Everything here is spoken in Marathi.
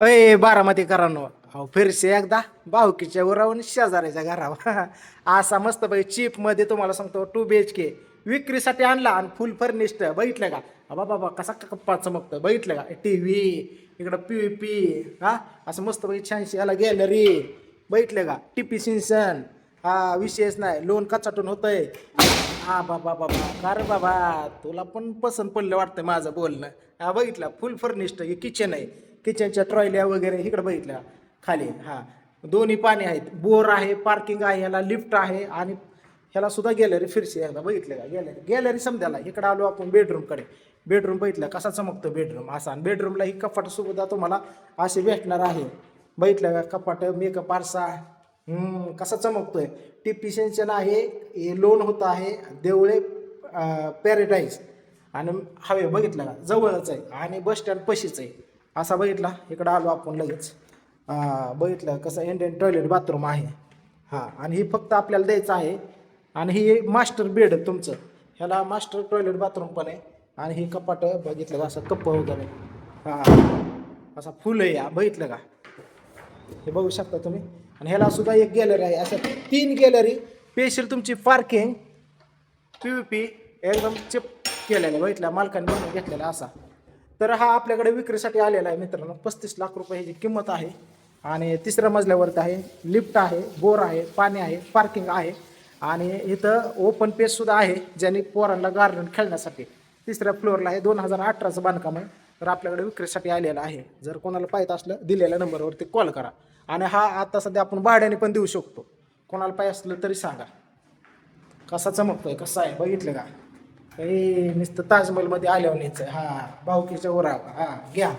अय बारामतीकरांनो, अहो फिरसे एकदा भाऊकीच्या वरावून शेजाऱ्याच्या घरावर असा मस्त चीप मध्ये तुम्हाला सांगतो 2 BHK विक्रीसाठी आणला आणि फुल फर्निश्ड बघितलं का? बाबा बाबा कसा कप्पा चमकतं बघितलं का? टीव्ही इकडं PVP हा असं मस्त 86 याला गॅलरी बघितलं का? टिपी सिंचन हा विशेष नाही लोन कचाटून होतंय. हा बाबा बाबा का रे बाबा तुला पण पसंत पडलं वाटतं माझं बोलणं. हा बघितलं फुल फर्निश्ड हे किचन आहे. किचनच्या ट्रॉयल्या वगैरे इकडे बघितल्या खाली हा दोन्ही पाणी आहेत बोर आहे पार्किंग आहे ह्याला लिफ्ट आहे आणि ह्याला सुद्धा गॅलरी फिरशी एकदा बघितलं का गॅलरी गॅलरी समजायला इकडे आलो आपण बेडरूमकडे. बेडरूम बघितलं कसा चमकतो बेडरूम असा आणि बेडरूमला ही कपाट सुविधा तुम्हाला अशी भेटणार आहे. बघितलं का कपाट मेकअप आरसा कसा चमकतोय. टिपी सिंचन आहे हे लोन होत आहे देवळे पॅरेडाईज आणि हवे बघितलं का जवळच आहे आणि बस स्टँड पशीच आहे. असा बघितला इकडं आलो आपण लगेच बघितलं कसं इंडियन टॉयलेट बाथरूम आहे. हां आणि ही फक्त आपल्याला द्यायचं आहे आणि ही मास्टर बेड तुमचं ह्याला मास्टर टॉयलेट बाथरूम पण आहे आणि ही कपाट बघितलं का असं कप्प वगैरे हां असा फुल आहे या बघितलं का हे बघू शकता तुम्ही. आणि ह्याला सुद्धा एक गॅलरी आहे असं 3 गॅलरी स्पेशल तुमची पार्किंग PVP एकदम चिप केलेला बघितला मालकाने बनवून घेतलेला असा. तर हा आपल्याकडे विक्रीसाठी आलेला आहे मित्रांनो 35 लाख रुपये ह्याची किंमत आहे आणि तिसऱ्या मजल्यावरती आहे लिफ्ट आहे बोर आहे पाणी आहे पार्किंग आहे आणि इथं ओपन पेससुद्धा आहे ज्याने पोरांना गार्डन खेळण्यासाठी. तिसऱ्या फ्लोअरला आहे 2018चं बांधकाम आहे. तर आपल्याकडे विक्रीसाठी आलेला आहे जर कोणाला पाहिजे असलं दिलेल्या नंबरवरती कॉल करा आणि हा आता सध्या आपण भाड्याने पण देऊ शकतो. कोणाला पाहिजे असलं तरी सांगा. कसा चमकतोय कसा आहे बघितलं का? नुसतं ताजमहलमध्ये आल्यावर न्यायचं हा भाऊकीच्या ओरावा हा घ्या.